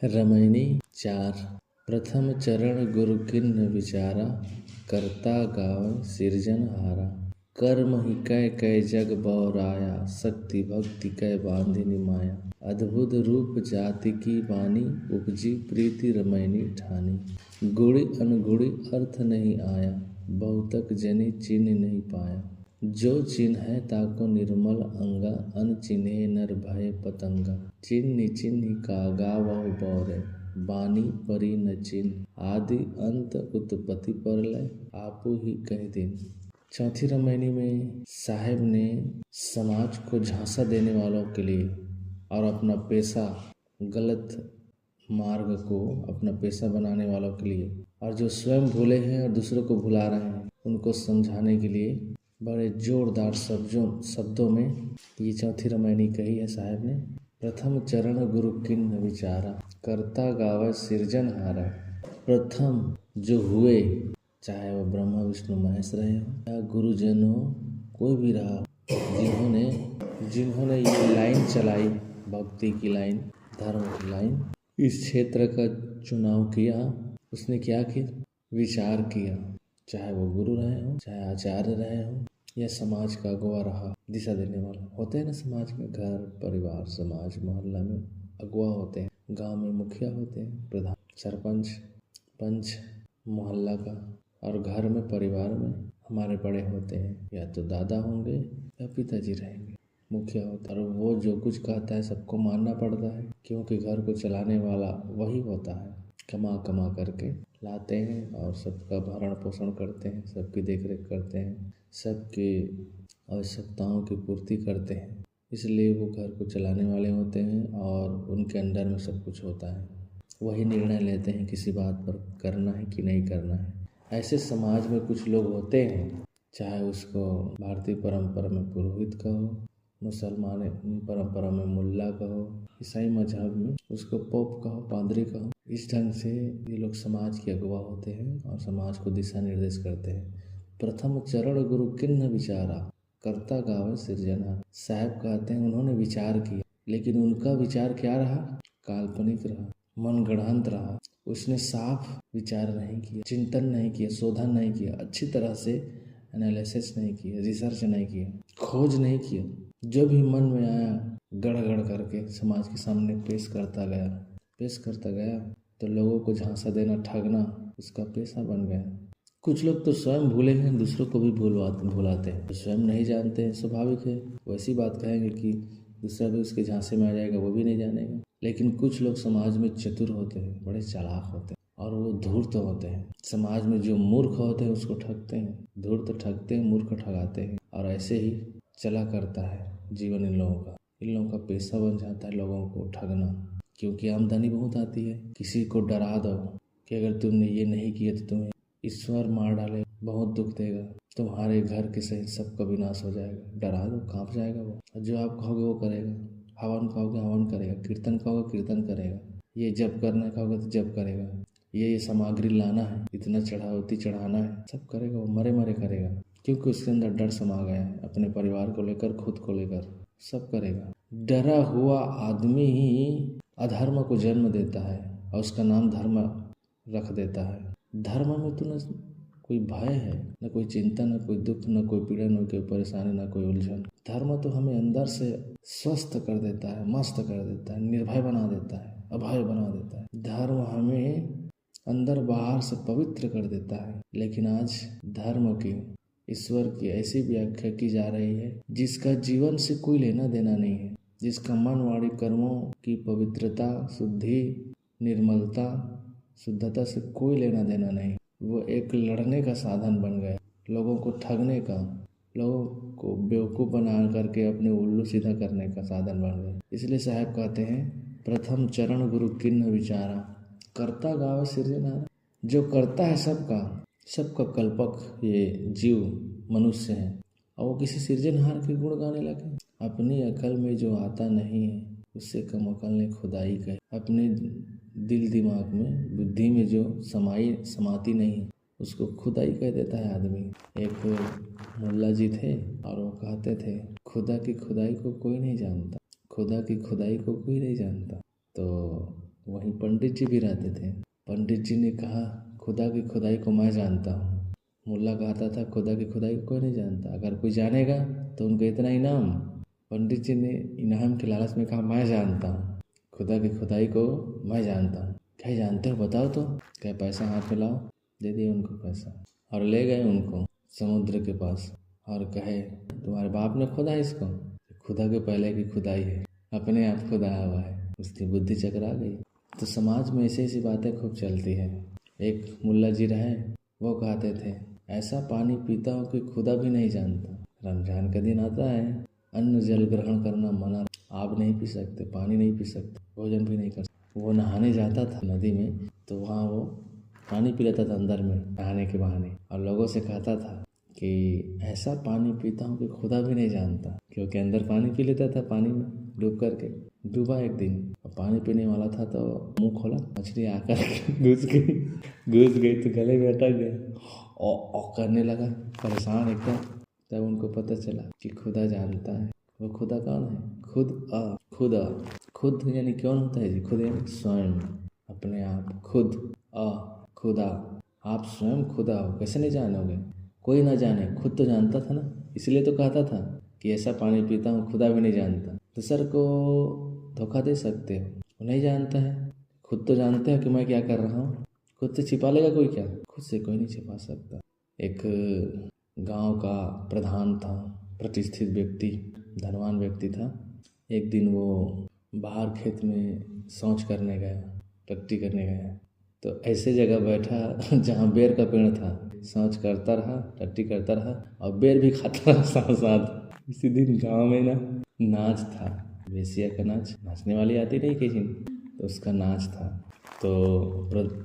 रमैनी 4। प्रथम चरण गुरु किन्न विचारा, करता गावै सिरजनहारा। कर्म ही कै कै जग बौराया, शक्ति भक्ति कै बांधिनी माया। अद्भुत रूप जाति की वाणी, उपजी प्रीति रमैनी ठानी। गुणी अनगुणी अर्थ नहीं आया, बहुतक जनि चिन्ह नहीं पाया। जो चिन्है ताको निर्मल अंगा, अन चिन्हे नर भय पतंगा। चिन्ह चिन्ह का गावहु बौरे, बानी परी न चिन्ह। आदि अंत उत्पत्ति परलय, आपु ही कह दिन। चौथी रामायणी में साहेब ने समाज को झांसा देने वालों के लिए और अपना पेशा, गलत मार्ग को अपना पेशा बनाने वालों के लिए, और जो स्वयं भूले हैं और दूसरों को भुला रहे हैं, उनको समझाने के लिए बड़े जोरदार शब्दों में ये चौथी रामायणी कही है साहब ने। प्रथम चरण गुरु किन्न विचारा, करता गावै सिरजनहारा। प्रथम जो हुए, चाहे वह ब्रह्मा विष्णु महेश रहे हो या गुरुजन हो, कोई भी रहा, जिन्होंने ये लाइन चलाई, भक्ति की लाइन, धर्म की लाइन, इस क्षेत्र का चुनाव किया, उसने क्या किया? विचार किया। चाहे वो गुरु रहे हो, चाहे आचार्य रहे हो, या समाज का अगुवा रहा, दिशा देने वाला। होते हैं ना समाज में, घर परिवार समाज मोहल्ला में अगुवा होते हैं, गांव में मुखिया होते हैं, प्रधान सरपंच पंच मोहल्ला का, और घर में परिवार में हमारे बड़े होते हैं, या तो दादा होंगे या पिताजी रहेंगे, मुखिया होता है। और वो जो कुछ कहता है सबको मानना पड़ता है, क्योंकि घर को चलाने वाला वही होता है। कमा कमा करके लाते हैं और सबका भरण पोषण करते हैं, सबकी देखरेख करते हैं, सबकी आवश्यकताओं की पूर्ति करते हैं, इसलिए वो घर को चलाने वाले होते हैं और उनके अंडर में सब कुछ होता है। वही निर्णय लेते हैं किसी बात पर करना है कि नहीं करना है। ऐसे समाज में कुछ लोग होते हैं, चाहे उसको भारतीय परंपरा में पुरोहित कहो, मुसलमान परंपरा में मुल्ला कहो, ईसाई मजहब में उसको पोप कहो, पादरी कहो, इस ढंग से ये लोग समाज के अगुवा होते हैं और समाज को दिशा निर्देश करते हैं। प्रथम चरण गुरु किन्न विचारा, करता गावै सिरजनहारा। साहब कहते हैं उन्होंने विचार किया, लेकिन उनका विचार क्या रहा? काल्पनिक रहा, मनगढ़ंत रहा। उसने साफ विचार नहीं किया, चिंतन नहीं किया, शोधन नहीं किया, अच्छी तरह से एनालिसिस नहीं किया, रिसर्च नहीं किया, खोज नहीं किया। जो भी मन में आया गड़ करके समाज के सामने पेश करता गया, तो लोगों को झांसा देना, ठगना उसका पेशा बन गया। कुछ लोग तो स्वयं भूले हैं, दूसरों को भी भुलाते हैं। तो स्वयं नहीं जानते हैं, स्वाभाविक है, वैसी बात कहेंगे कि दूसरा भी उसके झांसे में आ जाएगा, वो भी नहीं जानेगा। लेकिन कुछ लोग समाज में चतुर होते हैं, बड़े चालाक होते हैं और वो धूर्त होते हैं। समाज में जो मूर्ख होते हैं उसको ठगते हैं, धूर्त ठगते हैं, मूर्ख ठगाते हैं, और ऐसे ही चला करता है जीवन इन लोगों का पेशा बन जाता है लोगों को ठगना, क्योंकि आमदनी बहुत आती है। किसी को डरा दो कि अगर तुमने ये नहीं किया तो तुम्हें ईश्वर मार डाले, बहुत दुख देगा, तुम्हारे घर के सहित सबका विनाश हो जाएगा। डरा दो, कांप जाएगा वो, और जो आप कहोगे वो करेगा। हवन कहोगे हवन करेगा, कीर्तन कहोगे कीर्तन करेगा, ये जप करने कहोगे तो जप करेगा, ये सामग्री लाना है, इतना चढ़ावती चढ़ाना है, सब करेगा। वो मरे करेगा, क्योंकि उसके अंदर डर समा गया है, अपने परिवार को लेकर, खुद को लेकर, सब करेगा। डरा हुआ आदमी ही अधर्म को जन्म देता है और उसका नाम धर्म रख देता है। धर्म में तो न कोई भय है, न कोई चिंता, न कोई दुख, न कोई पीड़ा, न कोई परेशानी, न कोई उलझन। धर्म तो हमें अंदर से स्वस्थ कर देता है, मस्त कर देता है, निर्भय बना देता है, अभय बना देता है। धर्म हमें अंदर बाहर से पवित्र कर देता है। लेकिन आज धर्म की, ईश्वर की ऐसी व्याख्या की जा रही है जिसका जीवन से कोई लेना देना नहीं है, जिसका मन वाणी कर्मों की पवित्रता, शुद्धि, निर्मलता, शुद्धता से कोई लेना देना नहीं। वो एक लड़ने का साधन बन गया, लोगों को ठगने का, लोगों को बेवकूफ़ बना करके अपने उल्लू सीधा करने का साधन बन गया। इसलिए साहब कहते हैं प्रथम चरण गुरु किन्न विचारा, करता गावै सिरजनहारा। जो करता है सबका कल्पक ये जीव मनुष्य है, और वो किसी सिरजनहार के गुण गाने लगे। अपनी अकल में जो आता नहीं है उससे कम अकल ने खुदाई कही। अपने दिल दिमाग में, बुद्धि में जो समाती नहीं है उसको खुदाई कह देता है आदमी। एक मुल्ला जी थे और वो कहते थे खुदा की खुदाई को कोई नहीं जानता, खुदा की खुदाई को कोई नहीं जानता। तो वहीं पंडित जी भी रहते थे। पंडित जी ने कहा खुदा की खुदाई को मैं जानता हूँ। मुल्ला कहता था खुदा की खुदाई को कोई नहीं जानता, अगर कोई जानेगा तो उनको इतना इनाम। पंडित जी ने इनाम के लालच में कहा मैं जानता हूँ, खुदा की खुदाई को मैं जानता हूँ। क्या जानते हो बताओ तो। क्या पैसा हाथ में लाओ, दे दिए उनको पैसा और ले गए उनको समुद्र के पास और कहे तुम्हारे बाप ने खोदा इसको? खुदा के पहले की खुदाई है, अपने आप खुदाया हुआ है। उसकी बुद्धि चकरा गई। तो समाज में ऐसी ऐसी बातें खूब चलती है। एक मुल्ला जी रहे, वो कहते थे ऐसा पानी पीता हूँ कि खुदा भी नहीं जानता। रमजान का दिन आता है, अन्न जल ग्रहण करना मना, आप नहीं पी सकते, पानी नहीं पी सकते, भोजन भी नहीं कर सकते। वो नहाने जाता था नदी में, तो वहाँ वो पानी पी लेता था अंदर में नहाने के बहाने, और लोगों से कहता था कि ऐसा पानी पीता हूँ कि खुदा भी नहीं जानता, क्योंकि अंदर पानी पी लेता था पानी में डूब करके। डूबा एक दिन, पानी पीने वाला था तो मुंह खोला, मछली आकर घुस गई तो गले में अटक गया और करने लगा, परेशान एकदम। तब उनको पता चला कि खुदा जानता है। वो खुदा कौन है? खुद यानी कौन होता है जी? खुद यानी स्वयं, अपने आप, खुदा। आप स्वयं खुदा हो, कैसे नहीं जानोगे? कोई ना जाने, खुद तो जानता था ना, इसलिए तो कहता था कि ऐसा पानी पीता हूँ खुदा भी नहीं जानता। दूसर को धोखा दे सकते हो, वो नहीं जानता है, खुद तो जानते हो कि मैं क्या कर रहा हूँ। खुद से छिपा लेगा कोई क्या? खुद से कोई नहीं छिपा सकता। एक गांव का प्रधान था, प्रतिष्ठित व्यक्ति, धनवान व्यक्ति था। एक दिन वो बाहर खेत में शौच करने गया, टट्टी करने गया, तो ऐसे जगह बैठा जहाँ बेर का पेड़ था, शौच करता रहा, टट्टी करता रहा और बेर भी खाता रहा साथ साथ। इसी दिन गांव में ना नाच था, वेश्या का नाच, नाचने वाली आती नहीं किसी, तो उसका नाच था। तो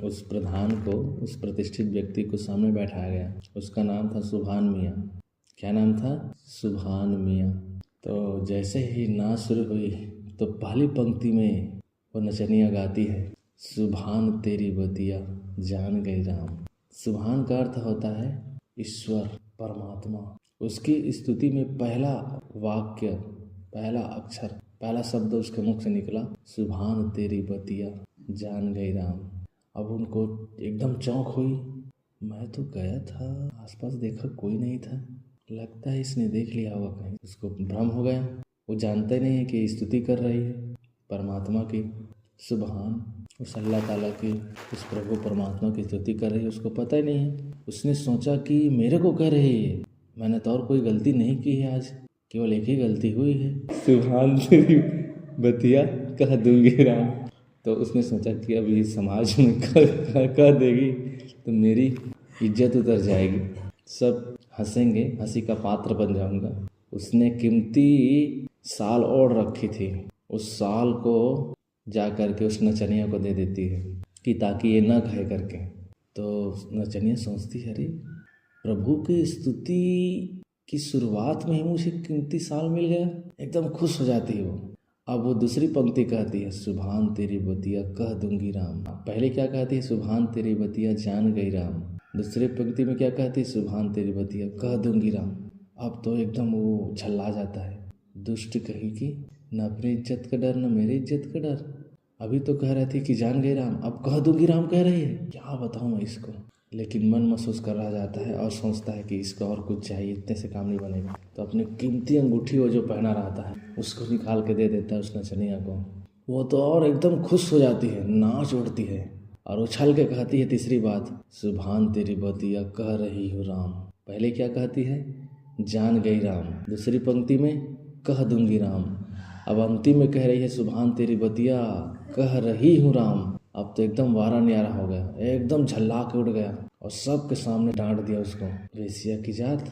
उस प्रधान को, उस प्रतिष्ठित व्यक्ति को सामने बैठाया गया। उसका नाम था सुभान मियाँ। क्या नाम था? सुभान मियाँ। तो जैसे ही नाच शुरू हुई तो पहली पंक्ति में वो नचनिया गाती है, सुभान तेरी बतिया जान गए राम। सुभान का अर्थ होता है ईश्वर, परमात्मा। उसकी स्तुति में पहला वाक्य, पहला अक्षर, पहला शब्द उसके मुख से निकला, सुभान तेरी बतिया जान गए राम। अब उनको एकदम चौंक हुई। मैं तो गया था, आसपास देखा कोई नहीं था, लगता है इसने देख लिया होगा कहीं। उसको भ्रम हो गया। वो जानता ही नहीं है कि स्तुति कर रही है परमात्मा की, सुभान, उस अल्लाह ताला की, उस प्रभु परमात्मा की स्तुति कर रही है, उसको पता ही नहीं है। उसने सोचा कि मेरे को कह रही है, मैंने तो और कोई गलती नहीं की है, आज केवल एक ही गलती हुई है, सुभान तेरी बतिया कह दूंगी राम। तो उसने सोचा कि अभी समाज में कह देगी तो मेरी इज्जत उतर जाएगी, सब हंसेंगे, हंसी का पात्र बन जाऊंगा। उसने कीमती साल ओढ़ रखी थी, उस साल को जा करके उस नचनिया को दे देती है कि ताकि ये ना कहे करके। तो नचनिया सोचती है, अरे प्रभु की स्तुति की शुरुआत में ही मुझे कीमती साल मिल गया, एकदम खुश हो जाती है वो। अब वो दूसरी पंक्ति कहती है, सुभान तेरी बतिया कह दूंगी राम। पहले क्या कहती है? सुभान तेरी बतिया जान गई राम। दूसरी पंक्ति में क्या कहती है? सुभान तेरी बतिया कह दूंगी राम। अब तो एकदम वो झल्ला जाता है, दुष्ट कहीं की, न अपनी इज्जत का डर न मेरी इज्जत का डर। अभी तो कह रही थी कि जान गई राम, अब कह दूंगी राम कह रही है, क्या बताऊं मैं इसको। लेकिन मन महसूस कर रहा जाता है और सोचता है कि इसको और कुछ चाहिए, इतने से काम नहीं बनेगा। तो अपनी कीमती अंगूठी वो जो पहना रहता है उसको निकाल के दे देता है उस नचनिया को। वो तो और एकदम खुश हो जाती है, नाच उठती है और उछल के कहती है तीसरी बात, सुभान तेरी बतिया कह रही हूँ राम। पहले क्या कहती है? जान गई राम। दूसरी पंक्ति में कह दूंगी राम। अब अंतिम में कह रही है, सुभान तेरी बतिया कह रही हूँ राम। अब तो एकदम वारा न्यारा हो गया, एकदम झल्ला के उठ गया और सबके सामने डांट दिया उसको, वेश्या की जात,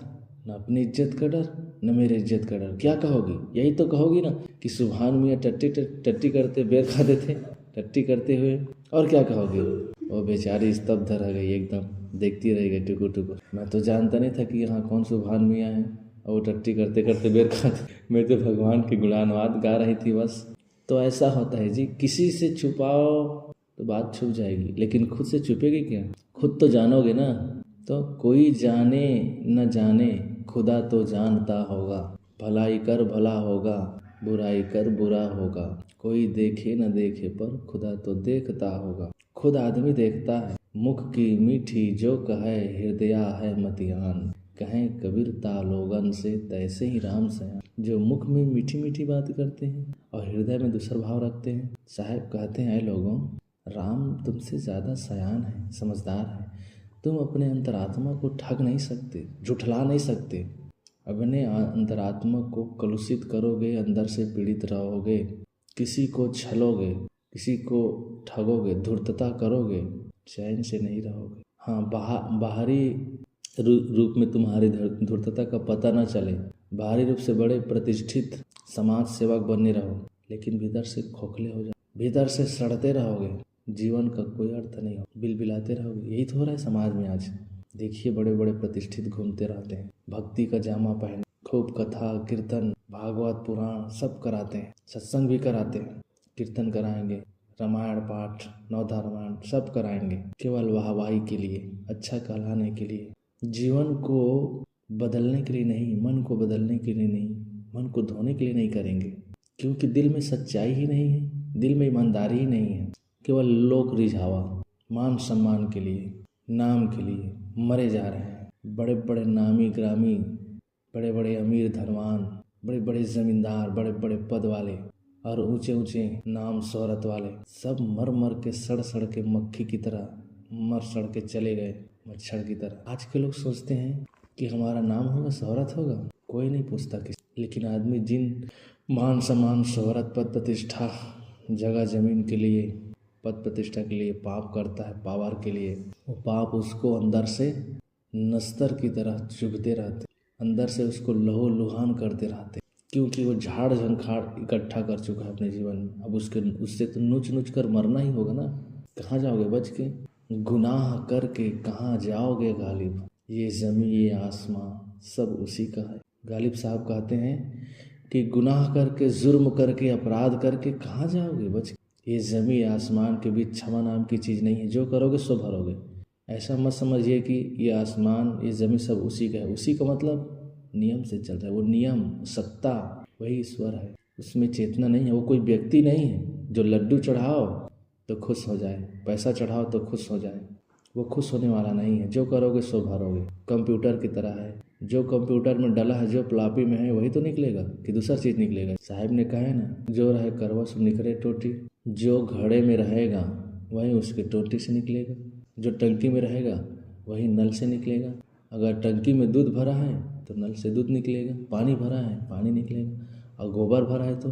न अपनी इज्जत का डर न मेरी इज्जत का डर। क्या कहोगी? यही तो कहोगी ना कि सुभान मियाँ टट्टी करते बेर खाते थे, टट्टी करते हुए, और क्या कहोगी? वो बेचारी स्तब्ध रह गई, एकदम देखती रह गई टुकुर टुकुर। मैं तो जानता नहीं था कि यहाँ कौन सुभान मियाँ है और वो टट्टी करते करते बेर खाते, मैं तो भगवान की गुणानुवाद गा रही थी बस। तो ऐसा होता है जी, किसी से छुपाओ तो बात छुप जाएगी, लेकिन खुद से छुपेगी क्या? खुद तो जानोगे ना। तो कोई जाने न जाने खुदा तो जानता होगा, भलाई कर भला होगा, बुराई कर बुरा होगा, कोई देखे न देखे पर खुदा तो देखता होगा। खुद आदमी देखता है, मुख की मीठी जो कहे हृदया है मतियान। कहें कबीर तालोगन से तैसे ही राम सयान। जो मुख में मीठी मीठी बात करते हैं और हृदय में दूसरा भाव रखते हैं। साहब कहते हैं, लोगों, राम तुमसे ज़्यादा सयान है, समझदार है। तुम अपने अंतरात्मा को ठग नहीं सकते, झुठला नहीं सकते। अपने अंतरात्मा को कलुषित करोगे, अंदर से पीड़ित रहोगे, किसी को छलोगे, किसी को ठगोगे, धूर्तता करोगे, चैन से नहीं रहोगे। हाँ, बाहरी रूप में तुम्हारी धूर्तता का पता न चले, बाहरी रूप से बड़े प्रतिष्ठित समाज सेवक बनने रहो, लेकिन भीतर से खोखले हो जाओ, भीतर से सड़ते रहोगे, जीवन का कोई अर्थ नहीं हो, बिलबिलाते रहोगे। यही तो हो रहा है समाज में आज। देखिए, बड़े बड़े प्रतिष्ठित घूमते रहते हैं, भक्ति का जामा पहने, खूब कथा कीर्तन भागवत पुराण सब कराते हैं, सत्संग भी कराते हैं, कीर्तन कराएंगे, रामायण पाठ नवधा रामायण सब कराएंगे, केवल वाहवाही के लिए, अच्छा कहलाने के लिए। जीवन को बदलने के लिए नहीं, मन को बदलने के लिए नहीं, मन को धोने के लिए नहीं करेंगे, क्योंकि दिल में सच्चाई ही नहीं है, दिल में ईमानदारी ही नहीं है। केवल लोक रिझावा, मान सम्मान के लिए, नाम के लिए मरे जा रहे हैं। बड़े बड़े नामी ग्रामी, बड़े बड़े अमीर धनवान, बड़े बड़े जमींदार, बड़े बड़े पद वाले और ऊंचे ऊंचे नाम शोहरत वाले सब मर मर के सड़ सड़ के मक्खी की तरह मर सड़ के चले गए, मच्छर की तरह। आज के लोग सोचते हैं कि हमारा नाम होगा, शोहरत होगा, कोई नहीं पूछता किसी। लेकिन आदमी जिन मान सम्मान, शोहरत, पद प्रतिष्ठा, जगह जमीन के लिए, पद प्रतिष्ठा के लिए पाप करता है, पावर के लिए, वो पाप उसको अंदर से नस्तर की तरह चुभते रहते, अंदर से उसको लहू लुहान करते रहते, क्योंकि वो झाड़ झंखाड़ इकट्ठा कर चुका है अपने जीवन में। अब उससे तो नोच नोच कर मरना ही होगा ना। कहाँ जाओगे बच के? गुनाह करके कहाँ जाओगे गालिब, ये ज़मीं ये आसमां सब उसी का है। गालिब साहब कहते हैं कि गुनाह करके, जुर्म करके, अपराध करके कहाँ जाओगे बच के? ये ज़मीं आसमान के बीच क्षमा नाम की चीज़ नहीं है, जो करोगे सो भरोगे। ऐसा मत समझिए कि ये आसमान ये ज़मीन सब उसी का है। उसी का मतलब नियम से चल रहा है, वो नियम सत्ता वही ईश्वर है, उसमें चेतना नहीं है। वो कोई व्यक्ति नहीं है जो लड्डू चढ़ाओ तो खुश हो जाए, पैसा चढ़ाओ तो खुश हो जाए, वो खुश होने वाला नहीं है। जो करोगे सो भरोगे। कंप्यूटर की तरह है, जो कंप्यूटर में डला है, जो प्लापी में है वही तो निकलेगा कि दूसरा चीज़ निकलेगा। साहब ने कहा है ना, जो रहे करवा सो निकले टोटी। जो घड़े में रहेगा वही उसके टोटी से निकलेगा, जो टंकी में रहेगा वही नल से निकलेगा। अगर टंकी में दूध भरा है तो नल से दूध निकलेगा, पानी भरा है पानी निकलेगा, और गोबर भरा है तो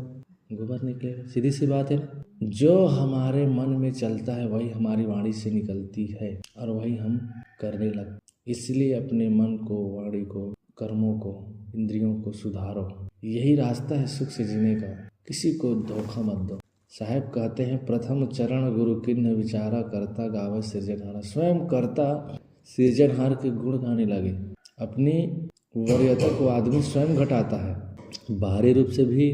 गोबर निकलेगा। सीधी सी बात है ना। जो हमारे मन में चलता है वही हमारी वाणी से निकलती है और वही हम करने लगते। इसलिए अपने मन को, वाणी को, कर्मों को, इंद्रियों को सुधारो। यही रास्ता है सुख से जीने का। किसी को धोखा मत दो। साहब कहते हैं, प्रथम चरण गुरु किन्ह विचारा, करता गावे सृजनहारा। स्वयं करता सृजनहार के गुण गाने लगे। अपनी वरीयता को आदमी स्वयं घटाता है, बाहरी रूप से भी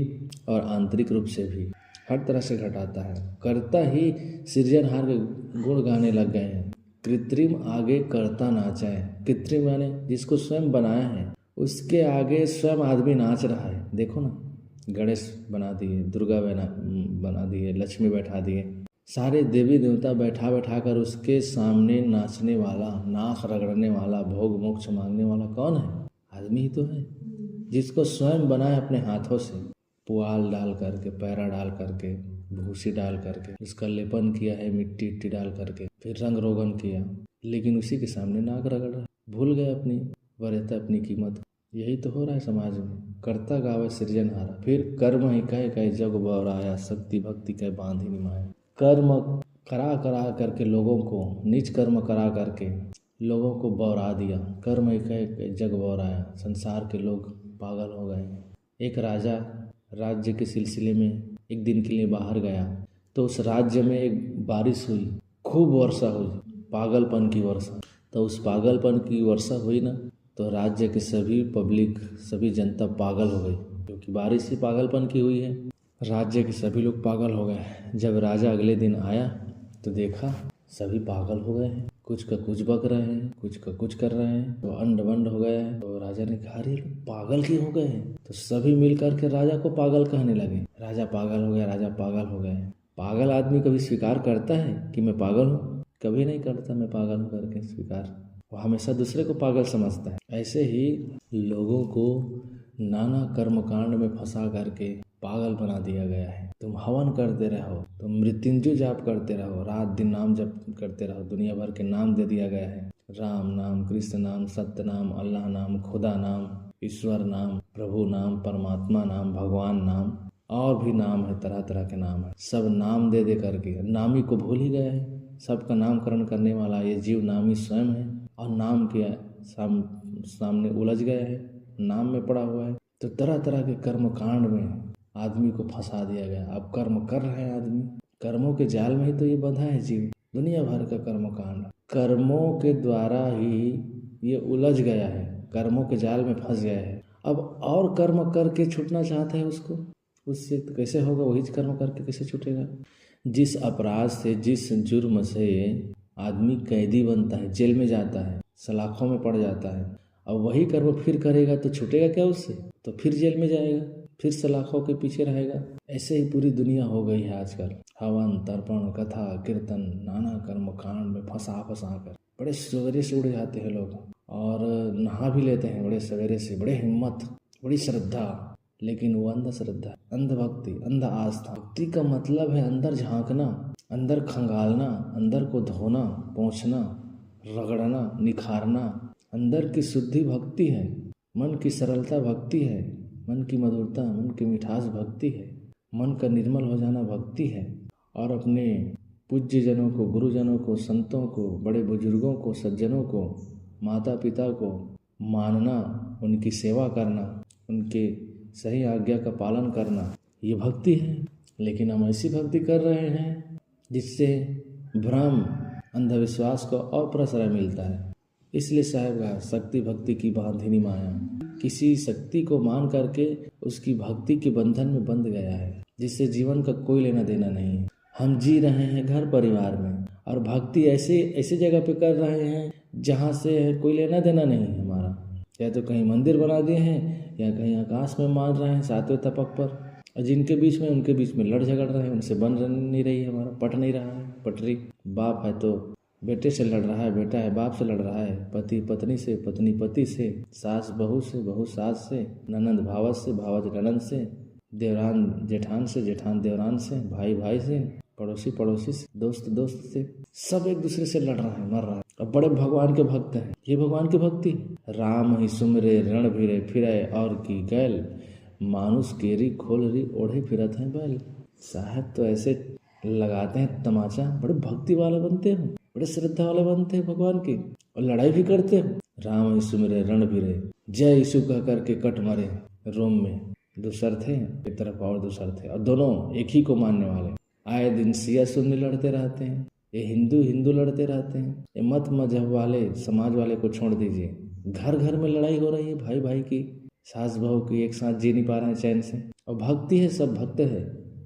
और आंतरिक रूप से भी, हर तरह से घटाता है। करता ही सृजनहार के गुण गाने लग गए हैं। कृत्रिम आगे करता नाचाए। कृत्रिम यानी जिसको स्वयं बनाया है उसके आगे स्वयं आदमी नाच रहा है। देखो ना, गणेश बना दिए, दुर्गा बना दिए, लक्ष्मी बैठा दिए, सारे देवी देवता बैठा बैठा कर उसके सामने नाचने वाला, नाक रगड़ने वाला, भोग मोक्ष मांगने वाला कौन है? आदमी ही तो है, जिसको स्वयं बनाए अपने हाथों से, पुआल डाल करके, पैरा डाल करके, भूसी डाल करके, उसका लेपन किया है मिट्टी इट्टी डाल करके, फिर रंग रोगन किया, लेकिन उसी के सामने नाक रगड़ रहा, भूल गए अपनी वरीयता, अपनी कीमत। यही तो हो रहा है समाज में। करता गावे सृजनहारा, फिर कर्म ही कहे जग बौराया, शक्ति भक्ति कहे बांध ही निमाया। कर्म करा करा करके लोगों को, नीच कर्म करा करके लोगों को बौरा दिया। कर्म ही कहे जग बौराया, संसार के लोग पागल हो गए। एक राजा राज्य के सिलसिले में एक दिन के लिए बाहर गया, तो उस राज्य में एक बारिश हुई, खूब वर्षा हुई, पागलपन की वर्षा। तो उस पागलपन की वर्षा हुई ना, तो राज्य के सभी पब्लिक, सभी जनता पागल हो गई, क्योंकि बारिश ही पागलपन की हुई है। राज्य के सभी लोग पागल हो गए। जब राजा अगले दिन आया तो देखा सभी पागल हो गए हैं। कुछ का कुछ बक रहे हैं, कुछ का कुछ कर रहे हैं, तो अंड बंड हो गया है। तो राजा ने कहा अरे पागल क्यों हो गए हैं? तो सभी मिलकर के राजा को पागल कहने लगे। राजा पागल हो गया, राजा पागल हो गए। पागल आदमी कभी स्वीकार करता है कि मैं पागल हूँ? कभी नहीं करता मैं पागल हूँ करके स्वीकार। वो हमेशा दूसरे को पागल समझता है। ऐसे ही लोगों को नाना कर्मकांड में फंसा करके पागल बना दिया गया है। तुम हवन करते रहो, तुम मृत्युंजय जाप करते रहो, रात दिन नाम जप करते रहो, दुनिया भर के नाम दे दिया गया है। राम नाम, कृष्ण नाम, सत्य नाम, अल्लाह नाम, खुदा नाम, ईश्वर नाम, प्रभु नाम, परमात्मा नाम, भगवान नाम, और भी नाम है, तरह तरह के नाम है। सब नाम दे दे करके नामी को भूल ही गए हैं। सबका नामकरण करने वाला ये जीव नामी स्वयं है और नाम के सामने उलझ गया है, नाम में पड़ा हुआ है। तो तरह तरह के कर्म कांड में आदमी को फंसा दिया गया। अब कर्म कर रहे हैं आदमी, कर्मों के जाल में ही तो ये बंधा है जीव। दुनिया भर का कर्म कांड कर्मों के द्वारा ही ये उलझ गया है, कर्मों के जाल में फंस गया है। अब और कर्म करके छूटना चाहता है उससे तो कैसे होगा? वही कर्म करके कैसे छूटेगा? जिस अपराध से, जिस जुर्म से आदमी कैदी बनता है, जेल में जाता है, सलाखों में पड़ जाता है, अब वही कर्म फिर करेगा तो छूटेगा क्या उससे? तो फिर जेल में जाएगा, फिर सलाखों के पीछे रहेगा। ऐसे ही पूरी दुनिया हो गई है आजकल। हवन, तर्पण, कथा, कीर्तन, नाना कर्म कांड में फंसा कर बड़े सवेरे से उड़ जाते हैं लोग और नहा भी लेते हैं बड़े सवेरे से, बड़े हिम्मत, बड़ी श्रद्धा। लेकिन वो अंधश्रद्धा, अंधभक्ति, अंध आस्था। भक्ति का मतलब है अंदर झांकना, अंदर खंगालना, अंदर को धोना, पोंछना, रगड़ना, निखारना। अंदर की शुद्धि भक्ति है, मन की सरलता भक्ति है, मन की मधुरता, मन की मिठास भक्ति है, मन का निर्मल हो जाना भक्ति है। और अपने पूज्य जनों को, गुरुजनों को, संतों को, बड़े बुजुर्गों को, सज्जनों को, माता पिता को मानना, उनकी सेवा करना, उनके सही आज्ञा का पालन करना, ये भक्ति है। लेकिन हम ऐसी भक्ति कर रहे हैं जिससे भ्रम, अंधविश्वास को और प्रश्रय मिलता है। इसलिए साहब कहा शक्ति भक्ति की बांधिनी माया। किसी शक्ति को मान करके उसकी भक्ति के बंधन में बंध गया है, जिससे जीवन का कोई लेना देना नहीं है। हम जी रहे हैं घर परिवार में और भक्ति ऐसे जगह पे कर रहे हैं जहाँ से कोई लेना देना नहीं है हमारा। या तो कहीं मंदिर बना दिए हैं या कहीं आकाश में मान रहे हैं 7वें तपक पर, और जिनके बीच में उनके बीच में लड़ झगड़ रहे हैं, उनसे बन नहीं रही है, हमारा पट नहीं रहा है पटरी। बाप है तो बेटे से लड़ रहा है, बेटा है बाप से लड़ रहा है, पति पत्नी से, पत्नी पति से, सास बहू से, बहू सास से, ननंद भावत से, भावत ननंद से, देवरान जेठान से, जेठान देवरान से, भाई भाई से, पड़ोसी पड़ोसी से, दोस्त दोस्त से, सब एक दूसरे से लड़ रहा है, मर रहा है। अब बड़े भगवान के भक्त हैं, ये भगवान की भक्ति। राम ही सुमरे रण भिरे फिरे और की गैल, मानुष केरी खोलरी ओढ़े फिरत हैं बैल। साहब तो ऐसे लगाते हैं तमाचा, बड़े भक्ति वाले बनते हो, बड़े श्रद्धा वाले बनते हैं भगवान की, और लड़ाई भी करते हो। राम ही सुमरे रण भिरे, जय यीशु कह करके कट मरे। रोम में दूसर थे, एक तरफ और दूसर थे, और दोनों एक ही को मानने वाले। आए दिन सिया सुन्नी लड़ते रहते हैं, ये हिंदू लड़ते रहते हैं। ये मत मजहब वाले, समाज वाले को छोड़ दीजिए, घर घर में लड़ाई हो रही है भाई भाई की, सास बहू की, एक साथ जी नहीं पा रहे हैं चैन से। और भक्ति है, सब भक्त है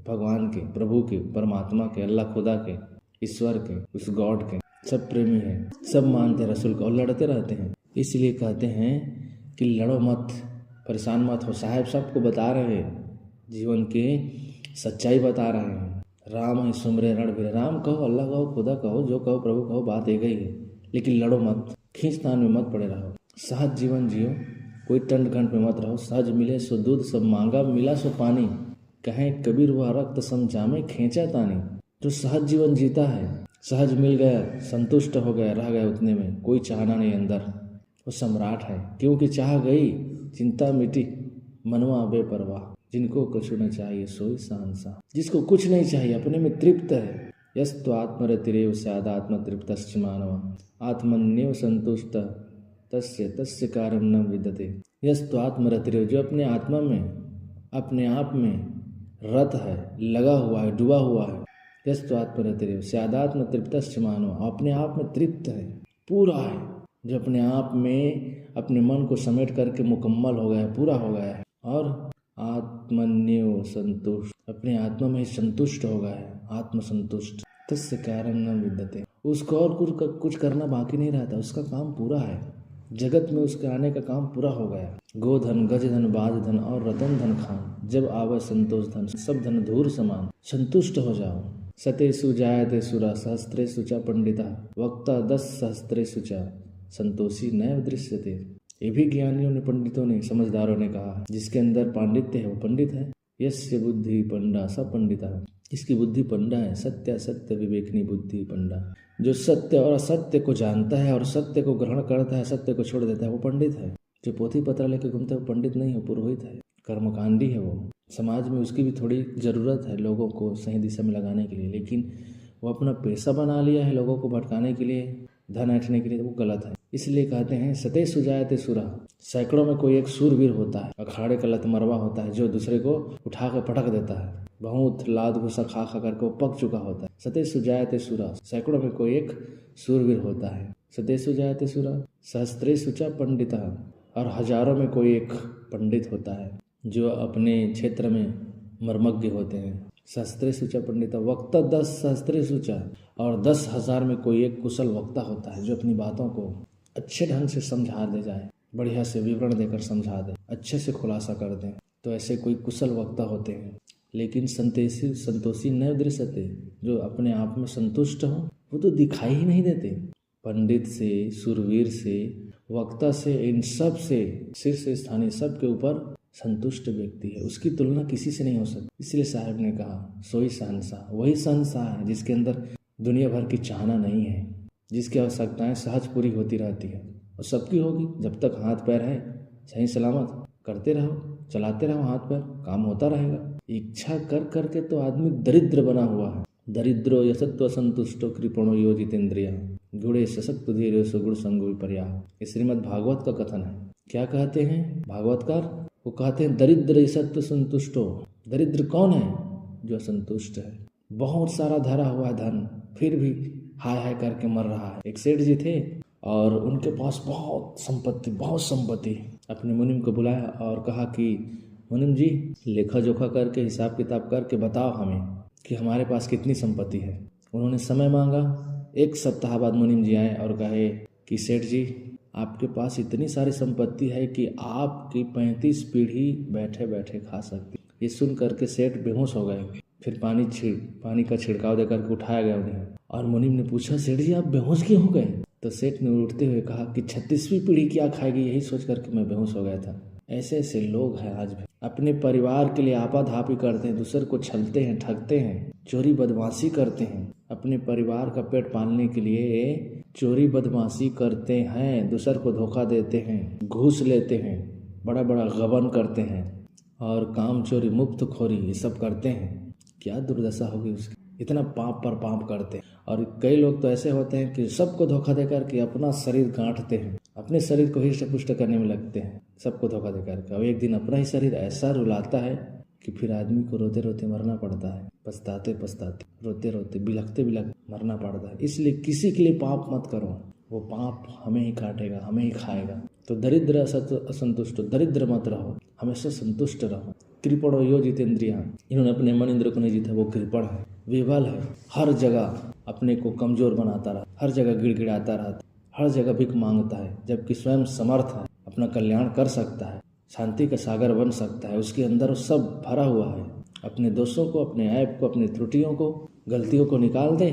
भगवान के, प्रभु के, परमात्मा के, अल्लाह खुदा के, ईश्वर के, उस गॉड के, सब प्रेमी है, सब मानते हैं रसूल को और लड़ते रहते हैं। इसलिए कहते हैं कि लड़ो मत, परेशान मत हो। साहब सबको बता रहे हैं, जीवन की सच्चाई बता रहे हैं। राम ही सुमरे रण भिरे, राम कहो, अल्लाह कहो, खुदा कहो, जो कहो, प्रभु कहो, बात एक ही है। लेकिन लड़ो मत, खींचतान में मत पड़े रहो, सहज जीवन जियो, कोई टंड घंट में मत रहो। सहज मिले सो दूध, सब मांगा मिला सो पानी, कहें कबीर वह रक्त सम जामे खींचा तानी। जो सहज जीवन जीता है, सहज मिल गया, संतुष्ट हो गया, रह गया उतने में, कोई चाहना नहीं अंदर, वो सम्राट है। क्योंकि चाह गई चिंता मिटी, मनवा बेपरवाह। जिनको कुछ न चाहिए सोई सहनसा, जिसको कुछ नहीं चाहिए अपने में तृप्त है। यस्तु आत्मरतिरेव स्यादात्म तृप्तश्च मानव, आत्मन्येव संतुष्ट तस्य तस्य कार्यं न विद्यते। यस्तु आत्मरतिरेव, जो अपने आत्मा में, अपने आप में रत है, लगा हुआ है, डूबा हुआ है। यस्तु आत्मरतिरेव स्यादात्म तृप्तश्च मानव, अपने आप में तृप्त है, पूरा है, जो अपने आप में अपने मन को समेट करके मुकम्मल हो गया है, पूरा हो गया है। और आत्मन्यो संतुष्ट, अपने आत्मा में संतुष्ट हो गया है, आत्मसंतुष्ट। तस्य कार्यं न विद्यते, उसको और कुछ करना बाकी नहीं रहता, उसका काम पूरा है। जगत में उसके आने का काम पूरा हो गया। गोधन गजधन बाजधन और रतन धन खान, जब आवे संतोष धन, सब धन धूर समान। संतुष्ट हो जाओ। सतेषु जायते सुरा, सहस्त्रेषु च पंडिता, वक्ता 10 सहस्त्रेषु च, संतोषी नैव दृश्यते। ये भी ज्ञानियों ने, पंडितों ने, समझदारों ने कहा, जिसके अंदर पांडित्य है वो पंडित है। यस्य बुद्धि पंडा स पंडिता, जिसकी बुद्धि पंडा है, सत्य सत्य विवेकनी बुद्धि पंडा, जो सत्य और असत्य को जानता है और सत्य को ग्रहण करता है, सत्य को छोड़ देता है, वो पंडित है। जो पोथी पत्र लेके घूमता है वो पंडित नहीं है, पुरोहित है, कर्मकांडी है। वो समाज में उसकी भी थोड़ी ज़रूरत है लोगों को सही दिशा में लगाने के लिए, लेकिन वो अपना पेशा बना लिया है लोगों को भटकाने के लिए, धन ऐंठने के लिए, वो गलत है। इसलिए कहते हैं सतेषु जायते सुरा, सैकड़ों में कोई एक सूरवीर होता है, अखाड़े का लतमरवा होता है, जो दूसरे को उठा कर पटक देता है। बहुत लाद घुसा खा करके वो पक चुका होता है। सतेषु जायते सुरा, सैकड़ों में कोई एक सूरवीर होता है। सतेषु जायते सुरा, सहस्त्रेषु च पंडिता, और हजारों में कोई एक पंडित होता है जो अपने क्षेत्र में मर्मज्ञ होते हैं। सहस्त्रेषु च पंडिता, वक्ता 10 सहस्त्रेषु च, और 10,000 में कोई एक कुशल वक्ता होता है जो अपनी बातों को अच्छे ढंग से समझा दे जाए, बढ़िया से विवरण देकर समझा दे, अच्छे से खुलासा कर दें। तो ऐसे कोई कुशल वक्ता होते हैं। लेकिन संतोषी नैव दृश्यते, जो अपने आप में संतुष्ट हो वो तो दिखाई ही नहीं देते। पंडित से, सुरवीर से, वक्ता से, इन सब से, शीर्ष स्थानीय सब के ऊपर संतुष्ट व्यक्ति है, उसकी तुलना किसी से नहीं हो सकती। इसलिए साहब ने कहा सोई शहंशाह, वही शहंशाह है जिसके अंदर दुनिया भर की चाहना नहीं है, जिसकी आवश्यकताएं सहज पूरी होती रहती है, और सबकी होगी जब तक हाथ पैर है सही सलामत। करते रहो, चलाते रहो हाथ पैर, काम होता रहेगा। इच्छा कर करके तो आदमी दरिद्र बना हुआ है। दरिद्रो यसत्व संतुष्टो कृपणो योजितेन्द्रिया, गुणे सशक्त धीरे सुगुण संग विपर्या। ये श्रीमद् भागवत का कथन है। क्या कहते हैं भागवतकार? वो कहते हैं दरिद्र यसत्व संतुष्टो। दरिद्र कौन है? जो असंतुष्ट है। बहुत सारा धरा हुआ धन, फिर भी हाय हाय करके मर रहा है। एक सेठ जी थे और उनके पास बहुत संपत्ति। अपने मुनिम को बुलाया और कहा कि मुनिम जी, लेखा जोखा करके, हिसाब किताब करके बताओ हमें कि हमारे पास कितनी संपत्ति है। उन्होंने समय मांगा। 1 सप्ताह बाद मुनिम जी आए और कहे कि सेठ जी, आपके पास इतनी सारी संपत्ति है कि आपकी 35 पीढ़ी बैठे बैठे खा सकती। ये सुन करके सेठ बेहोश हो गए। फिर पानी का छिड़काव देकर के उठाया गया उन्हें, और मुनिम ने पूछा सेठ जी आप बेहोश क्यों हो गए? तो सेठ ने उठते हुए कहा कि 36वीं पीढ़ी क्या खाएगी, यही सोच करके मैं बेहोश हो गया था। ऐसे ऐसे लोग हैं आज भी, अपने परिवार के लिए आपाधापी करते हैं, दूसरे को छलते हैं, ठगते हैं, चोरी बदमाशी करते हैं। अपने परिवार का पेट पालने के लिए चोरी बदमाशी करते हैं, दूसरे को धोखा देते हैं, घूस लेते हैं, बड़ा बड़ा गबन करते हैं, और काम चोरी, मुफ्त खोरी, ये सब करते हैं। क्या दुर्दशा होगी उसकी। इतना पाप पर पाप करते हैं। और कई लोग तो ऐसे होते हैं कि सबको धोखा देकर के अपना शरीर गांठते हैं, अपने शरीर को हिष्ट पुष्ट करने में लगते हैं, सबको धोखा देकर के। अब एक दिन अपना ही शरीर ऐसा रुलाता है कि फिर आदमी को रोते रोते मरना पड़ता है, पछताते पछताते, रोते रोते, बिलखते बिलखते मरना पड़ता है। इसलिए किसी के लिए पाप मत करो, वो पाप हमें ही काटेगा, हमें ही खाएगा। तो दरिद्र असंतुष्ट, दरिद्र मत रहो, हमेशा संतुष्ट रहो। कृपणो यो जितेंद्रिया, इन्होंने अपने मन इंद्र को नहीं जीता, वो कृपण है, विबल है, हर जगह अपने को कमजोर बनाता रहा, हर जगह गिड़गिड़ाता रहता, हर जगह भिख मांगता है, जबकि स्वयं समर्थ है, अपना कल्याण कर सकता है, शांति का सागर बन सकता है। उसके अंदर सब भरा हुआ है। अपने दोषों को, अपने ऐप को, अपनी त्रुटियों को, गलतियों को निकाल दे,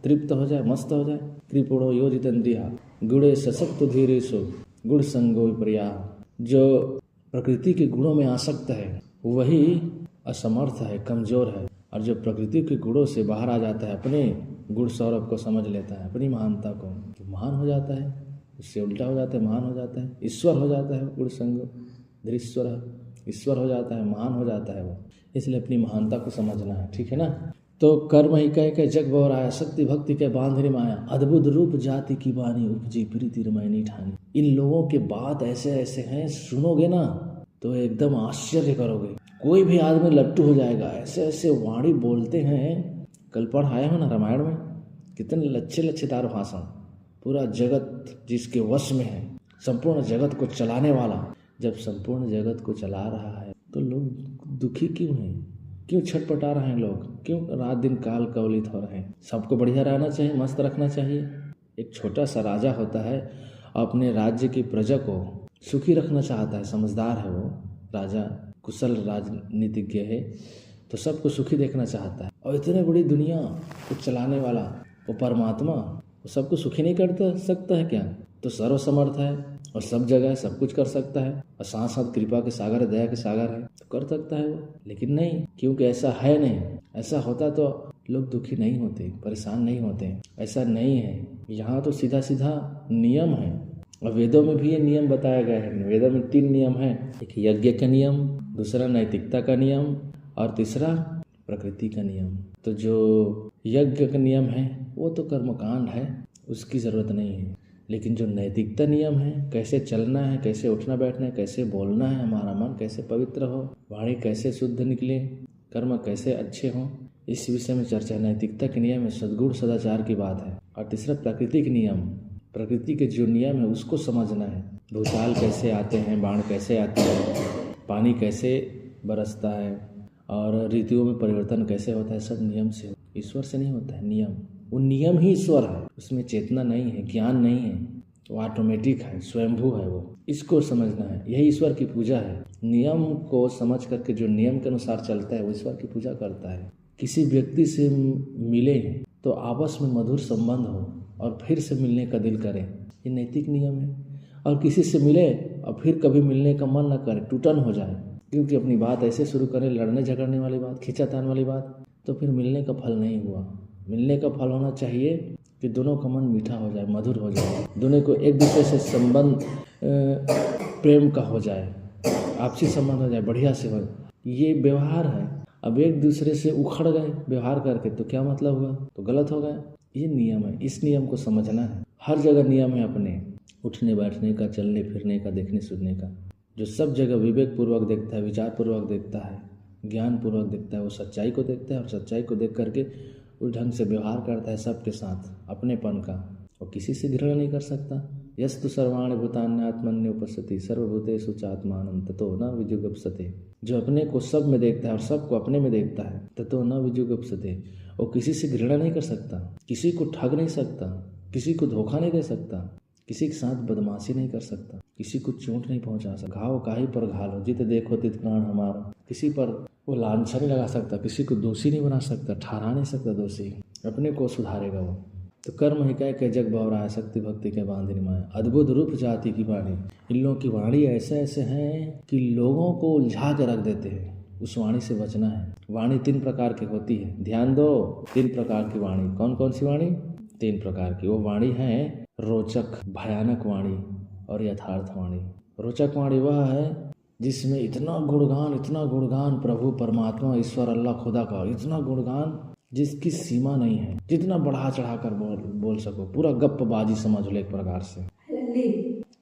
तृप्त हो जाए, मस्त हो जाए। कृपणो यो जितेंद्रिया, गुणे सशक्त धीरेशु गुण संगो विपर्या। जो प्रकृति के गुणों में आसक्त है वही असमर्थ है, कमजोर है, और जो प्रकृति के गुणों से बाहर आ जाता है, अपने गुण सौरभ को समझ लेता है, अपनी महानता को, तो महान हो जाता है। उससे उल्टा हो जाता है, महान हो जाता है, ईश्वर हो जाता है। गुण संग धीरेश्वर, ईश्वर हो जाता है, महान हो जाता है वो। इसलिए अपनी महानता को समझना है, ठीक है ना। तो कर्म ही कह के जग बौर आया, शक्ति भक्ति के बांधने माया, अद्भुत रूप जाति की बानी, उपजी प्रीति रमैनी ठानी। इन लोगों के बात ऐसे ऐसे हैं, सुनोगे ना तो एकदम आश्चर्य करोगे। कोई भी आदमी लट्टू हो जाएगा, ऐसे ऐसे वाणी बोलते हैं। कल पढ़ाए हो ना रामायण में, कितने लच्छे लच्छेदार भाषण। पूरा जगत जिसके वश में है, संपूर्ण जगत को चलाने वाला। जब संपूर्ण जगत को चला रहा है तो लोग दुखी क्यों हैं? क्यों छटपटा रहे हैं लोग, क्यों रात दिन काल कवलित हो रहे हैं। सबको बढ़िया रहना चाहिए, मस्त रखना चाहिए। एक छोटा सा राजा होता है, अपने राज्य की प्रजा को सुखी रखना चाहता है, समझदार है वो राजा, कुशल राजनीतिज्ञ है, तो सबको सुखी देखना चाहता है। और इतने बड़ी दुनिया को चलाने वाला वो परमात्मा, वो सबको सुखी नहीं कर सकता है क्या? तो सर्वसमर्थ है और सब जगह सब कुछ कर सकता है, और साथ साथ कृपा के सागर, दया के सागर है, तो कर सकता है वो। लेकिन नहीं, क्योंकि ऐसा है नहीं। ऐसा होता तो लोग दुखी नहीं होते, परेशान नहीं होते। ऐसा नहीं है। यहाँ तो सीधा सीधा नियम है, और वेदों में भी ये नियम बताया गया है। वेदों में 3 नियम है, एक यज्ञ का नियम, दूसरा नैतिकता का नियम, और तीसरा प्रकृति का नियम। तो जो यज्ञ का नियम है वो तो कर्मकांड है, उसकी ज़रूरत नहीं है। लेकिन जो नैतिकता नियम है, कैसे चलना है, कैसे उठना बैठना है, कैसे बोलना है, हमारा मन कैसे पवित्र हो, वाणी कैसे शुद्ध निकले, कर्म कैसे अच्छे हों, इस विषय में चर्चा है। नैतिकता के नियम है, सद्गुण सदाचार की बात है। और तीसरा प्रकृति के नियम, प्रकृति के जो नियम है उसको समझना है। भूचाल कैसे आते हैं, बाढ़ कैसे आती है, पानी कैसे बरसता है, और ऋतुओं में परिवर्तन कैसे होता है, सब नियम से, ईश्वर से नहीं होता है। नियम, वो नियम ही ईश्वर है, उसमें चेतना नहीं है, ज्ञान नहीं है, वो ऑटोमेटिक है, स्वयंभू है वो। इसको समझना है, यही ईश्वर की पूजा है। नियम को समझ करके जो नियम के अनुसार चलता है वो ईश्वर की पूजा करता है। किसी व्यक्ति से मिले तो आपस में मधुर संबंध हो और फिर से मिलने का दिल करे, ये नैतिक नियम है। और किसी से मिले और फिर कभी मिलने का मन न करे, टूटन हो जाए, क्योंकि अपनी बात ऐसे शुरू करें, लड़ने झगड़ने वाली बात, खींचातान वाली बात, तो फिर मिलने का फल नहीं हुआ। मिलने का फल होना चाहिए कि दोनों का मन मीठा हो जाए, मधुर हो जाए, दोनों को एक दूसरे से संबंध प्रेम का हो जाए, आपसी संबंध हो जाए, बढ़िया से हो। ये व्यवहार है। अब एक दूसरे से उखड़ गए व्यवहार करके तो क्या मतलब हुआ, तो गलत हो गया। ये नियम है, इस नियम को समझना है। हर जगह नियम है अपने, उठने बैठने का, चलने फिरने का, देखने सुनने का। जो सब जगह विवेक पूर्वक देखता है, विचार पूर्वक देखता है, ज्ञान पूर्वक देखता है, वो सच्चाई को देखता है, और सच्चाई को देख करके उस ढंग से व्यवहार करता है सबके साथ, अपनेपन का, और किसी से घृणा नहीं कर सकता। यस्तु सर्वाणि भूतानि आत्मन्युपश्यति सर्वभूतेषु चात्मानं ततो न विजुगुप्सते। जो अपने को सब में देखता है और सबको अपने में देखता है, ततो न विजुगुप्सते, वो किसी से घृणा नहीं कर सकता, किसी को ठग नहीं सकता, किसी को धोखा नहीं दे सकता, किसी के साथ बदमाशी नहीं कर सकता, किसी को चोट नहीं पहुंचा सकता। घाव काहे पर घालो, जित देखो तित प्राण हमारा। किसी पर वो लांछन नहीं लगा सकता, किसी को दोषी नहीं बना सकता, ठहरा नहीं सकता दोषी, अपने को सुधारेगा वो। तो कर्म ही कह के जग बह रहा है, शक्ति भक्ति के बांधनी माया, अद्भुत रूप जाति की वाणी। इन लोगों की वाणी ऐसे ऐसे हैं कि लोगों को उलझा के रख देते हैं। उस वाणी से बचना है। वाणी 3 प्रकार की होती है, ध्यान दो। 3 प्रकार की वाणी। कौन कौन सी वाणी? 3 प्रकार की। वो वाणी है रोचक, भयानक वाणी और यथार्थ वाणी। रोचक वाणी वह है जिसमें इतना गुणगान प्रभु परमात्मा ईश्वर अल्लाह खुदा का, इतना गुणगान जिसकी सीमा नहीं है। जितना बढ़ा चढ़ा कर बोल सको, पूरा गप्पबाजी समझ लो एक प्रकार से,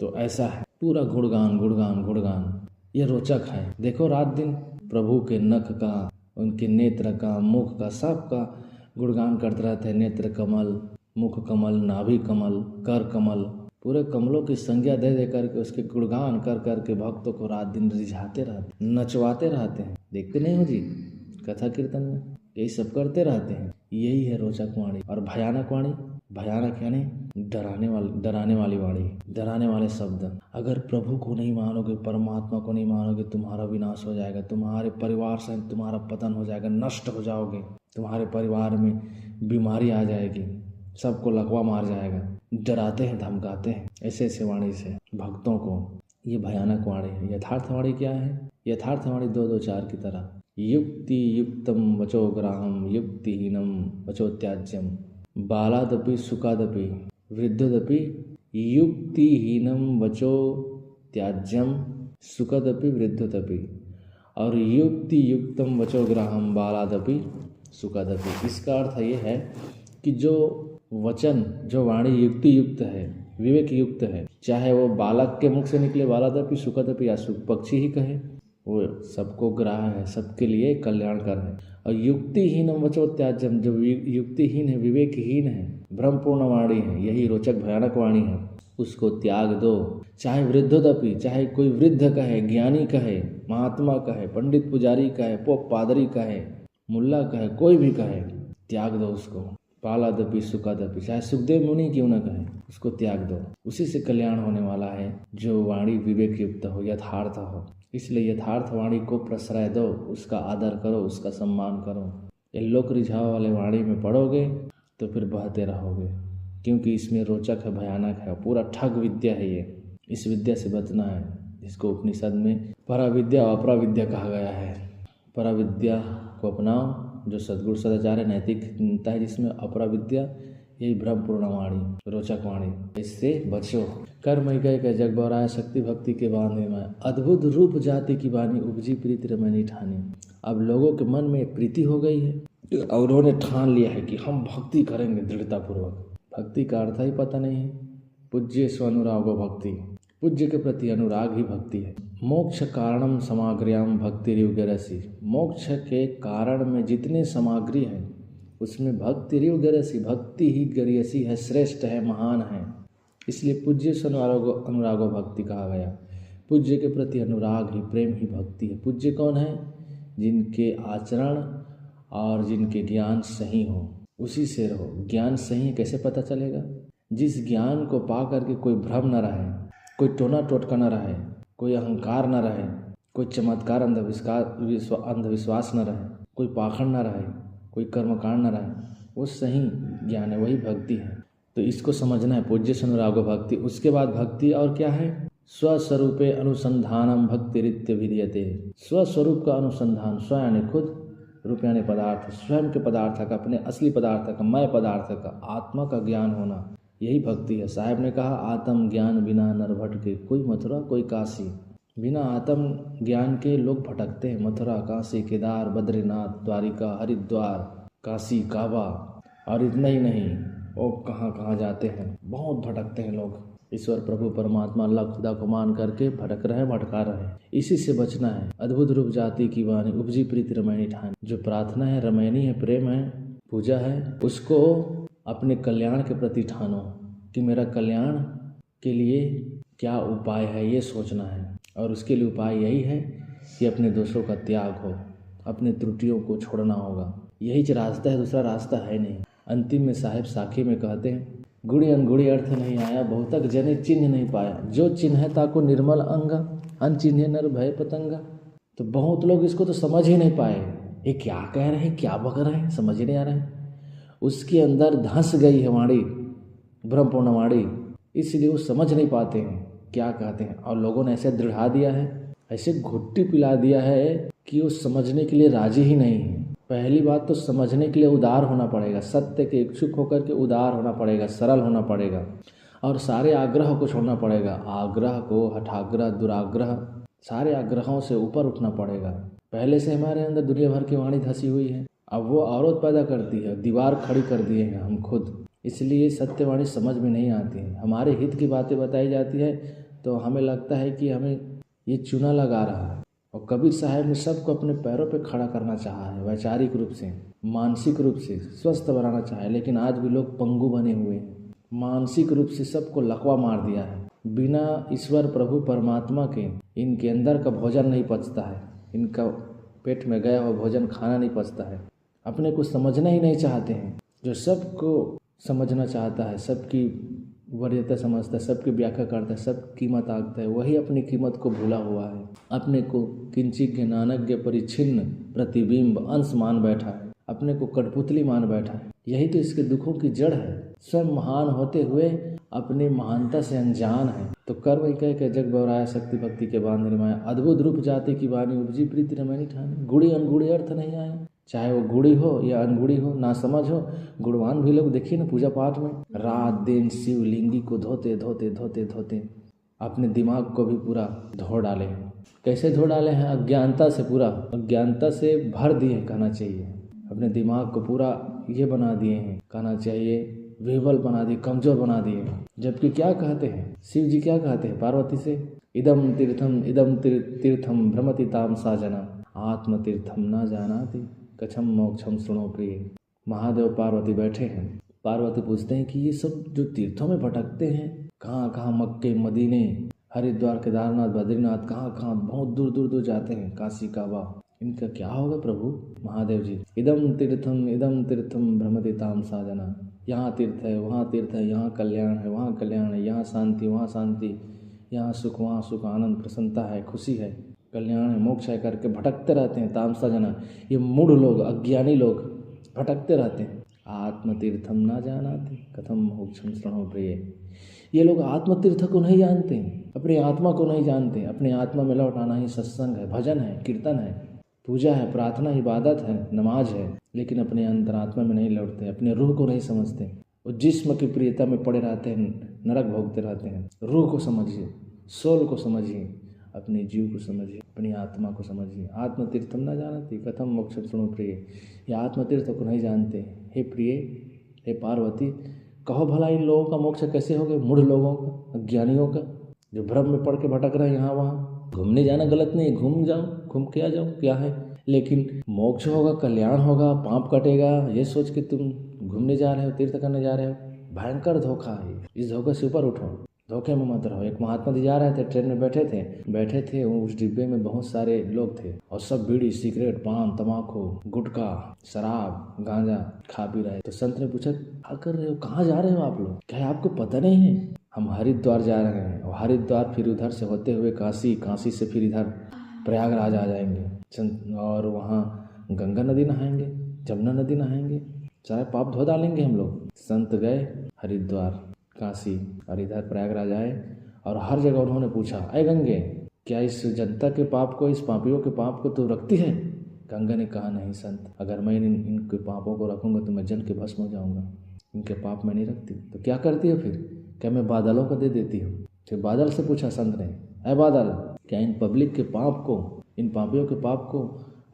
तो ऐसा है। पूरा गुणगान ये रोचक है। देखो रात दिन प्रभु के नख का, उनके नेत्र का, मुख का, सबका गुणगान करते रहते हैं। नेत्र कमल, मुख कमल, नाभि कमल, कर कमल, पूरे कमलों की संज्ञा दे दे करके उसके गुणगान कर करके भक्तों को रात दिन रिझाते रहते, नचवाते रहते हैं। देखते नहीं हो जी कथा कीर्तन में, यही सब करते रहते हैं। यही है रोचक वाणी। और भयानक वाणी, भयानक यानी डराने वाली वाणी, डराने वाले शब्द। अगर प्रभु को नहीं मानोगे, परमात्मा को नहीं मानोगे, तुम्हारा विनाश हो जाएगा, तुम्हारे परिवार से तुम्हारा पतन हो जाएगा, नष्ट हो जाओगे, तुम्हारे परिवार में बीमारी आ जाएगी, सबको लकवा मार जाएगा। डराते हैं, धमकाते हैं ऐसे ऐसे वाणी से भक्तों को। ये भयानक वाणी है। यथार्थ वाणी क्या है? यथार्थ वाणी 2-2-4 की तरह। युक्ति युक्तम वचो ग्राहम, युक्तिहीनम वचो त्याज्यम, बालादपि सुखादपि वृद्धोदपि युक्तिहीनम वचो त्याज्यम, सुखदपि वृद्धोदपि। और युक्ति युक्तम वचो ग्राहम, बालादपि सुखदपि। इसका अर्थ ये है कि जो वचन, जो वाणी युक्ति युक्त है, विवेक युक्त है, चाहे वो बालक के मुख से निकले, बालादपि सुखदपि, या सुख पक्षी ही कहे, वो सबको ग्राह है, सबके लिए कल्याणकर है। और युक्तिहीन वचो त्याज्यम, जो युक्तिहीन है, विवेकहीन है, भ्रमपूर्ण वाणी है, यही रोचक भयानक वाणी है, उसको त्याग दो। चाहे वृद्धोदपि, चाहे कोई वृद्ध कहे, ज्ञानी कहे, महात्मा कहे, पंडित पुजारी कहे, पोप पादरी कहे, मुल्ला कहे, कोई भी कहे, त्याग दो उसको। पालादपि सुखादपि, चाहे सुखदेव मुनि क्यों न कहे, उसको त्याग दो। उसी से कल्याण होने वाला है जो वाणी विवेक युक्त हो, यथार्थ हो। इसलिए यथार्थ वाणी को प्रश्रय दो, उसका आदर करो, उसका सम्मान करो। ये लोक रिझाव वाले वाणी में पढ़ोगे तो फिर बहते रहोगे, क्योंकि इसमें रोचक है, भयानक है, पूरा ठग विद्या है ये। इस विद्या से बचना है, जिसको उपनिषद में पराविद्या और अपराविद्या कहा गया है। पराविद्या को अपनाओ, जो सद्गुरु सदाचार्य नैतिकता है जिसमें, अपराविद्या यही भ्रमपूर्ण वाणी, रोचक वाणी, इससे बचो। कर्म ही गए जग बौराया, शक्ति भक्ति के बांधे में, अद्भुत रूप जाति की वाणी, उपजी प्रीति रमणी ठानी। अब लोगों के मन में प्रीति हो गई है और उन्होंने ठान लिया है कि हम भक्ति करेंगे दृढ़तापूर्वक। भक्ति का अर्थ ही पता नहीं है। पूज्य स्वानुरागो भक्ति, पूज्य के प्रति अनुराग ही भक्ति है। मोक्ष कारणम समाग्र्याम भक्ति रिवगरसी, मोक्ष के कारण में जितने सामग्री है उसमें भक्ति रिवगरसी, भक्ति ही गरियसी है, श्रेष्ठ है, महान है। इसलिए पूज्य से अनुरागो भक्ति कहा गया। पूज्य के प्रति अनुराग ही, प्रेम ही भक्ति है। पूज्य कौन है? जिनके आचरण और जिनके ज्ञान सही हो, उसी से रहो। ज्ञान सही है कैसे पता चलेगा? जिस ज्ञान को पा करके कोई भ्रम न रहे, कोई टोना टोटका न रहे, कोई अहंकार न रहे, कोई चमत्कार अंधविश्वास न रहे, कोई पाखंड न रहे, कोई कर्मकांड न रहे, वो सही ज्ञान है, वही भक्ति है। तो इसको समझना है, पूज्य से अनुरागो भक्ति। उसके बाद भक्ति और क्या है? स्वस्वरूपे अनुसंधानम भक्ति रित्य विधीयते। स्वस्वरूप का अनुसंधान, स्व यानी खुद, रूप यानी पदार्थ, स्वयं के पदार्थ का, अपने असली पदार्थ का, मय पदार्थ का, आत्मा का ज्ञान होना, यही भक्ति है। साहब ने कहा, आत्म ज्ञान बिना नर भटके, कोई मथुरा कोई काशी। बिना आत्म ज्ञान के लोग भटकते हैं। मथुरा, काशी, केदार, बद्रीनाथ, द्वारिका, हरिद्वार, काशी, काबा, और इतना ही नहीं, वो कहाँ कहाँ जाते हैं, बहुत भटकते हैं लोग। ईश्वर प्रभु परमात्मा अल्लाह खुदा को मान करके भटक रहे, भटका रहे। इसी से बचना है। अद्भुत रूप जाति की वाणी, उपजी प्रीति रमणी ठान। जो प्रार्थना है, रमैनी है, प्रेम है, पूजा है, उसको अपने कल्याण के प्रति ठानो कि मेरा कल्याण के लिए क्या उपाय है, ये सोचना है। और उसके लिए उपाय यही है कि अपने दोषों का त्याग हो, अपने त्रुटियों को छोड़ना होगा। यही रास्ता है, दूसरा रास्ता है नहीं। अंतिम में साहिब साखी में कहते हैं, गुड़ी अनगुड़ी अर्थ नहीं आया, बहुतक जने चिन्ह नहीं पाया। जो चिन्ह है ताको निर्मल अंग, अनचिन्हे नर भय पतंगा। तो बहुत लोग इसको तो समझ ही नहीं पाए, ये क्या कह रहे हैं, क्या बक रहे हैं, समझ ही नहीं आ रहे हैं। उसके अंदर धंस गई है वाणी, ब्रह्मपूर्ण वाणी, इसलिए वो समझ नहीं पाते हैं क्या कहते हैं। और लोगों ने ऐसे दृढ़ा दिया है, ऐसे घुट्टी पिला दिया है कि वो समझने के लिए राजी ही नहीं है। पहली बात तो समझने के लिए उदार होना पड़ेगा, सत्य के इच्छुक होकर के उदार होना पड़ेगा, सरल होना पड़ेगा, और सारे आग्रह को छोड़ना पड़ेगा। आग्रह को, हठाग्रह, दुराग्रह, सारे आग्रहों से ऊपर उठना पड़ेगा। पहले से हमारे अंदर दुनिया भर की वाणी धसी हुई है, अब वो अवरोध पैदा करती है, दीवार खड़ी कर दिए हैं हम खुद। इसलिए सत्यवाणी समझ में नहीं आती है। हमारे हित की बातें बताई जाती है तो हमें लगता है कि हमें ये चूना लगा रहा है। और कबीर साहब ने सबको अपने पैरों पे खड़ा करना चाहा है, वैचारिक रूप से, मानसिक रूप से स्वस्थ बनाना चाहा है। लेकिन आज भी लोग पंगु बने हुए हैं, मानसिक रूप से सबको लकवा मार दिया है। बिना ईश्वर प्रभु परमात्मा के इनके अंदर का भोजन नहीं पचता है, इनका पेट में गया हुआ भोजन खाना नहीं पचता है। अपने को समझना ही नहीं चाहते हैं। जो सबको समझना चाहता है, सबकी वरीयता समझता है, सबकी व्याख्या करता है, सब कीमत आंकता है, वही अपनी कीमत को भूला हुआ है। अपने को किंचिज्ञ नानज्ञ परिच्छिन्न प्रतिबिंब अंश मान बैठा है, अपने को कठपुतली मान बैठा है। यही तो इसके दुखों की जड़ है। स्वयं महान होते हुए अपनी महानता से अनजान है। तो कर्म ही कह के जग बौराया, शक्ति भक्ति के बांध निमाया। अद्भुत रूप जाति की वाणी, उपजी प्रीति रमणी ठानी। गुड़ी अनगुड़ी अर्थ नहीं आया, चाहे वो गुड़ी हो या अनगुड़ी हो, ना समझ हो। गुणवान भी लोग देखिए ना पूजा पाठ में, रात दिन शिवलिंगी को धोते धोते धोते धोते अपने दिमाग को भी पूरा धो डाले हैं। कैसे धो डाले हैं? अज्ञानता से, पूरा अज्ञानता से भर दिए कहना चाहिए। अपने दिमाग को पूरा ये बना दिए हैं, कहना चाहिए विह्वल बना दिए, कमजोर बना दिए। जबकि क्या कहते हैं शिव जी, क्या कहते हैं पार्वती से? इदम तीर्थम भ्रमति ताम सा जना, आत्म तीर्थम न जानाति कछम मोक्षम सुनो प्रिय। महादेव पार्वती बैठे हैं, पार्वती पूछते हैं कि ये सब जो तीर्थों में भटकते हैं, कहाँ कहाँ, मक्के, मदीने, हरिद्वार, केदारनाथ, बद्रीनाथ, कहाँ कहाँ बहुत दूर दूर दूर जाते हैं, काशी, काबा, इनका क्या होगा प्रभु? महादेव जी, इदम तीर्थम भ्रमदिताम साधना, यहाँ तीर्थ है, वहाँ तीर्थ है, यहाँ कल्याण है, वहाँ कल्याण है, यहाँ शांति, वहाँ शांति, यहाँ सुख, वहाँ सुख, आनंद, प्रसन्नता है, खुशी है, कल्याण है, मोक्ष है करके भटकते रहते हैं तामसा जना। ये मूढ़ लोग, अज्ञानी लोग भटकते रहते हैं। आत्मतीर्थम ना जानाति कथम मोक्षम शृणो प्रिय। ये लोग आत्मतीर्थ को नहीं जानते, अपनी आत्मा को नहीं जानते। अपनी आत्मा में लौट आना ही सत्संग है, भजन है, कीर्तन है, पूजा है, प्रार्थना, इबादत है, नमाज है। लेकिन अपने अंतरात्मा में नहीं लौटते, अपने रूह को नहीं समझते। वो जिस्म की प्रियता में पड़े रहते हैं, नरक भोगते रहते हैं। रूह को समझिए, सोल को समझिए, अपने जीव को समझिए, अपनी आत्मा को समझिए। आत्मतीर्थम न जानती कथम मोक्षम शृणु प्रिय। ये आत्मतीर्थ को नहीं जानते। हे प्रिय, हे पार्वती, कहो भला इन लोगों का मोक्ष कैसे हो गए? मूढ़ लोगों का, अज्ञानियों का, जो भ्रम में पड़ के भटक रहे हैं यहाँ वहाँ। घूमने जाना गलत नहीं, घूम जाओ, घूम के आ जाओ, क्या है। लेकिन मोक्ष होगा, कल्याण होगा, पाप कटेगा, ये सोच के तुम घूमने जा रहे हो, तीर्थ करने जा रहे हो, भयंकर धोखा है। इस धोखे से ऊपर उठो, धोखे में मत रहो। एक महात्मा जी जा रहे थे, ट्रेन में बैठे थे, उस डिब्बे में बहुत सारे लोग थे और सब बीड़ी, सिगरेट, पान, तम्बाकू, गुटखा, शराब, गांजा खा पी रहे। तो संत ने पूछा, क्या कर रहे हो, कहाँ जा रहे हो आप लोग? क्या आपको पता नहीं है? हम हरिद्वार जा रहे हैं, और हरिद्वार फिर उधर से होते हुए काशी, काशी से फिर इधर प्रयागराज आ जाएंगे और वहाँ गंगा नदी नहाएंगे, जमुना नदी नहाएंगे, सारे पाप धो डालेंगे हम लोग। संत गए हरिद्वार, काशी और इधर प्रयागराज आए और हर जगह उन्होंने पूछा, अय गंगे, क्या इस जनता के पाप को, इस पापियों के पाप को तो रखती है? गंगा ने कहा, नहीं संत, अगर मैं इनके पापों को रखूंगा तो मैं जल के भस्म हो जाऊंगा। इनके पाप मैं नहीं रखती। तो क्या करती हो फिर? क्या मैं बादलों को दे देती हूँ? फिर बादल से पूछा संत ने, अय बादल, क्या इन पब्लिक के पाप को, इन पापियों के पाप को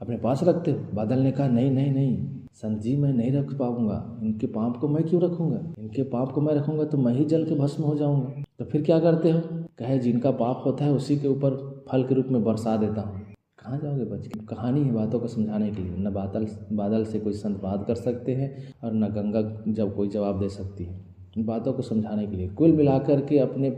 अपने पास रखते हो? बादल ने कहा, नहीं नहीं नहीं संत जी, मैं नहीं रख पाऊंगा। इनके पाप को मैं क्यों रखूंगा? इनके पाप को मैं रखूंगा तो मैं ही जल के भस्म हो जाऊंगा। तो फिर क्या करते हो? कहे, जिनका पाप होता है उसी के ऊपर फल के रूप में बरसा देता हूँ। कहाँ जाओगे बच के? कहानी है बातों को समझाने के लिए। न बादल से कोई संत बात कर सकते हैं और न गंगा जब कोई जवाब दे सकती है। इन बातों को समझाने के लिए कुल मिलाकर के अपने